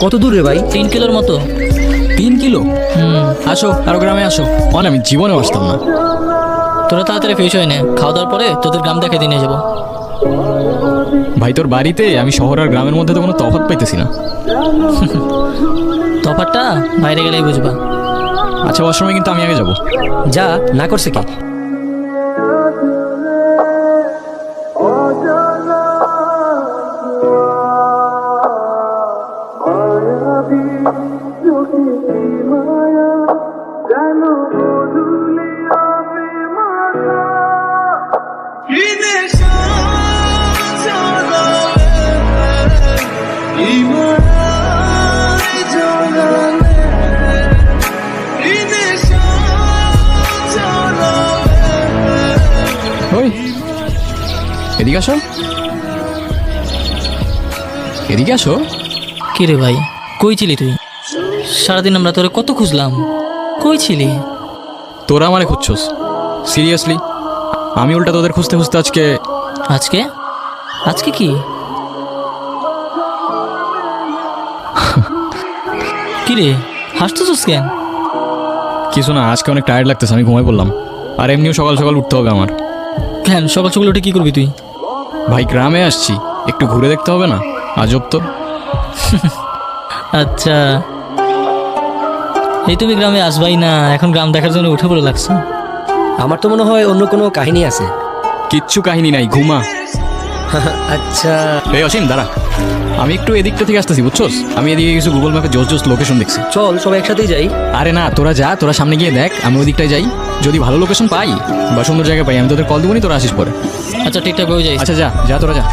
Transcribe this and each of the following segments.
কত দূর রে ভাই? 3 কিলোর মতো। 3 কিলো? আসো আরো গ্রামে আসো। আমি জীবনে আসতাম না। তোরা তাড়াতাড়ি ফ্রেশ হয়ে নে, খাওয়া দাওয়ার পরে তোদের গ্রাম দেখে দিয়ে যাবো। ভাই তোর বাড়িতে আমি শহর আর গ্রামের মধ্যে তো কোনো তফাৎ পাইতেছি না। তফাৎটা বাইরে গেলেই বুঝবা। আচ্ছা ওয়াশরুমে কিন্তু আমি আগে যাবো। যা, না করছে কি? ওই এদিকে আসো, এদিকে আসো। কি রে ভাই, কই ছিলি তুই? সারাদিন আমরা তোরে কত খুঁজলাম, কই ছিলি? তোরা আমারে খুঁজছস? সিরিয়াসলি? আমি উল্টা তোদের খুঁজতে খুঁজতে আজকে আজকে আজকে কি কি রে হাসতেছিস কেন? কিছু না, আজকে অনেক টায়ার্ড লাগতেছে, আমি ঘুমাই পড়লাম। আর এমনিও সকাল সকাল উঠতে হবে আমার। কেন সকাল সকাল উঠে কি করবি তুই? ভাই গ্রামে আসছি, একটু ঘুরে দেখতে হবে না? আজব তো। আচ্ছা, এই তুমি গ্রামে আসবাই না, এখন গ্রাম দেখার জন্য উঠে পড়ে লাগছে। আমার তো মনে হয় অন্য কোনো কাহিনী আছে। কিচ্ছু কাহিনী নাই, ঘুমা। আচ্ছা এই অসীম দাঁড়া, আমি একটু এদিকটা থেকে আসতেছি বুঝছস। আমি এদিকে কিছু গুগল ম্যাপে জোস জোস লোকেশন দেখছি। চল সবাই একসাথেই যাই। আরে না, তোরা যা, তোরা সামনে গিয়ে দেখ, আমি ওদিকটায় যাই। যদি ভালো লোকেশন পাই বা সুন্দর জায়গা পাই আমি তোদের কল দেবো, তোরা আসিস পরে। আচ্ছা ঠিকঠাক হয়ে যাই। আচ্ছা যা যা, তোরা যা।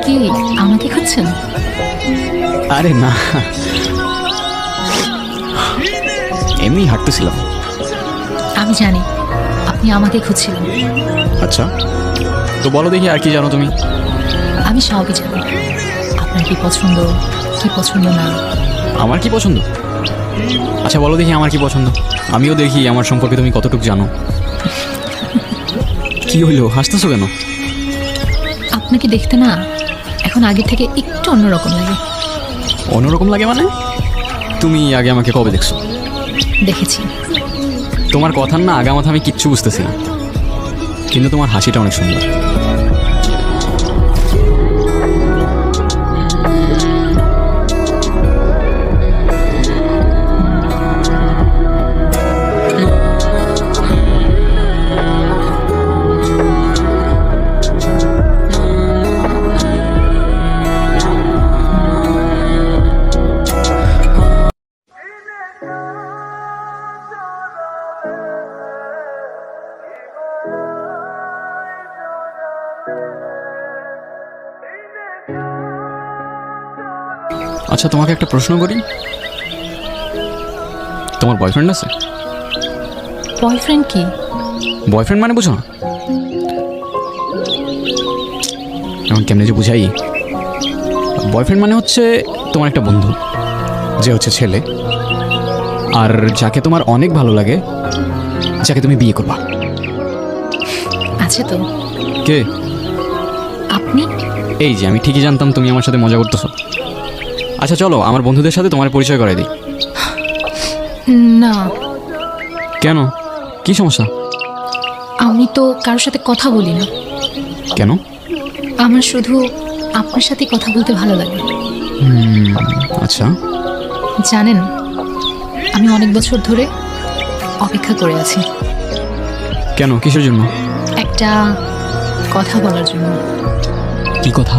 কি আমাকে খুঁজছেন? আরে না, এমনি হাঁটতেছিলাম। আমি জানি আপনি আমাকে খুঁজছিলেন। আচ্ছা তো বলো দেখি, আর কি জানো তুমি? আমি সবই জানি, আপনার কি পছন্দ কি পছন্দ না। আমার কি পছন্দ? আচ্ছা বলো দেখি আমার কি পছন্দ, আমিও দেখি আমার সম্পর্কে তুমি কতটুকু জানো। কি হইলো, হাসতেছো কেন? আপনাকে দেখতে না এখন আগের থেকে একটু অন্যরকম লাগে। অন্যরকম লাগে মানে? তুমি আগে আমাকে কবে দেখছো? দেখেছি। তোমার কথার না আগামাথা আমি কিচ্ছু বুঝতেছি না, কিন্তু তোমার হাসিটা অনেক সুন্দর। আচ্ছা তোমাকে একটা প্রশ্ন করি, তোমার বয়ফ্রেন্ড আছে? বয়ফ্রেন্ড কি? বয়ফ্রেন্ড মানে বুঝো না? এমন কেমনে যে বুঝাই। বয়ফ্রেন্ড মানে হচ্ছে তোমার একটা বন্ধু, যে হচ্ছে ছেলে, আর যাকে তোমার অনেক ভালো লাগে, যাকে তুমি বিয়ে করবা। আছে তো। কে? আপনি। এই যে আমি ঠিকই জানতাম তুমি আমার সাথে মজা করতেছো। আচ্ছা চলো আমার বন্ধুদের সাথে তোমার পরিচয় করাই দিই। না। কেন, কি সমস্যা? আমি তো কারোর সাথে কথা বলি না। কেন? আমার শুধু আপনার সাথে কথা বলতে ভালো লাগে। আচ্ছা জানেন আমি অনেক বছর ধরে অপেক্ষা করে আছি কেন, কিসের জন্য? একটা কথা বলার জন্য। কি কথা?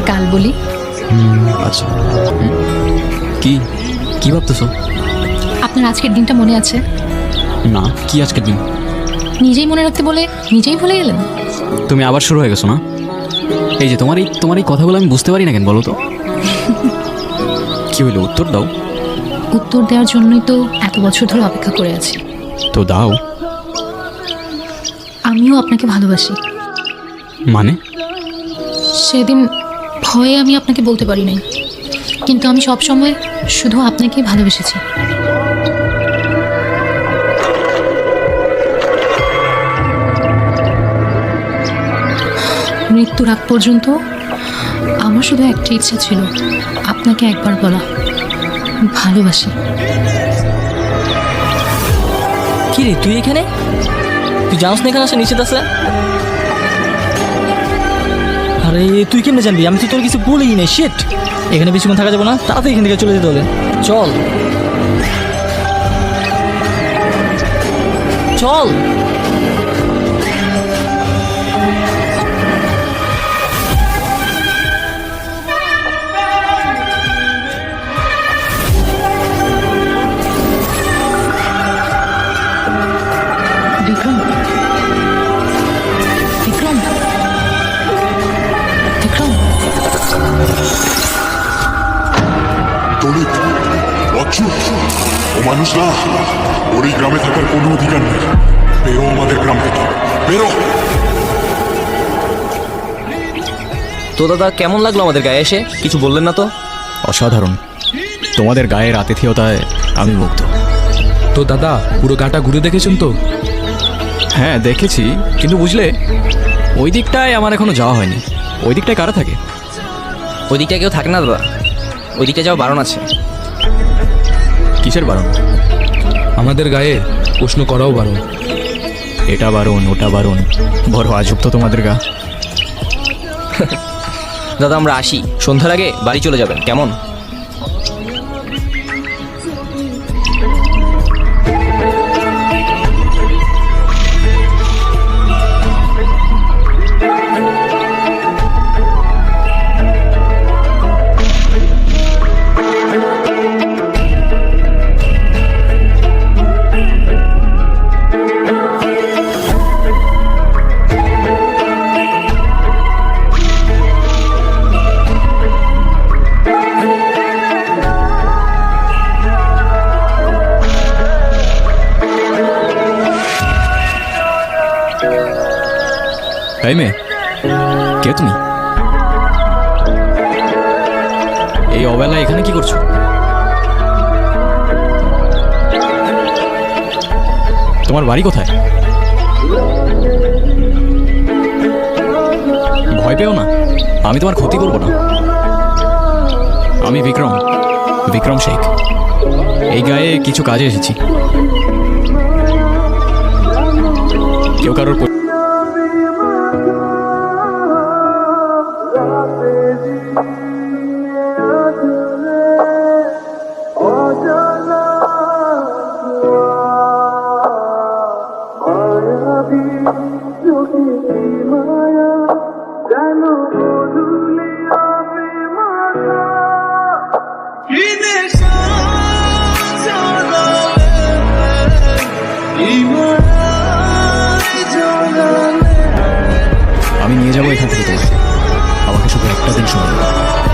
কাল বলি। আচ্ছা, কি কি ভাবতেছো? আপনার আজকের দিনটা মনে আছে? না, কি আজকের দিন? নিজেই মনে রাখতে বলে নিজেই ভুলে গেলেন। তুমি আবার শুরু হয়ে গেছো না? এই যে তোমার এই কথাগুলো আমি বুঝতে পারি না কেন বলো তো? কি হইলো, উত্তর দাও। উত্তর দেওয়ার জন্যই তো এত বছর ধরে অপেক্ষা করে আছি। তো দাও। আমিও আপনাকে ভালোবাসি। মানে? সেদিন ভয়ে আমি আপনাকে বলতে পারি নাই, কিন্তু আমি সব সময় শুধু আপনাকেই ভালোবেসেছি। মৃত্যুর আগ পর্যন্ত আমার শুধু একটা ইচ্ছা ছিল, আপনাকে একবার বলা ভালোবাসি। কি রে তুই এখানে? তুই জানিস না এখানে আসা নিষেধ আছে? আরে তুই কেমনে জানবি? আমি তো তোর কিছু বলিই না। শিট, এখানে বেশিক্ষণ থাকা যাবে না, তাড়াতাড়ি এখান থেকে চলে যেতে হবে। চল চল। বিক্রম, বিক্রম, বিক্রম। দলিত, অচ্যুত, ও মানুষ না, ওর এই গ্রামে থাকার কোনো অধিকার নেই। বেরো আমাদের গ্রাম থেকে, বেরো। তো দাদা, কেমন লাগলো আমাদের গায়ে এসে? কিছু বললেন না তো? অসাধারণ, তোমাদের গায়ের আতিথেয়তায় আমি মুগ্ধ। তো দাদা, পুরো গাটা ঘুরে দেখেছেন তো? হ্যাঁ দেখেছি, কিন্তু বুঝলে ওই দিকটায় আমার এখনো যাওয়া হয়নি। ওই দিকটায় কারা থাকে? ওই দিকটা কেউ থাকে না দাদা, ওই দিকটা যাওয়া বারণ আছে। কিসের বারণ? আমাদের গায়ে প্রশ্ন করাও বারণ। এটা বারণ, ওটা বারণ, বড় আজব তো তোমাদের গা। দাদা আমরা আসি, সন্ধ্যার আগে বাড়ি চলে যাবেন, কেমন? এই মেয়ে, কে তুমি? এই অবেলায় এখানে কি করছো? তোমার বাড়ি কোথায়? ভয় পেও না, আমি তোমার ক্ষতি করব না। আমি বিক্রম শেখ। এই গায়ে কিছু কাজে এসেছি। কেউ কারোর আমি নিয়ে যাবো এখান থেকে তোমায়। আমাকে শুধু একটা দিন সময় দাও।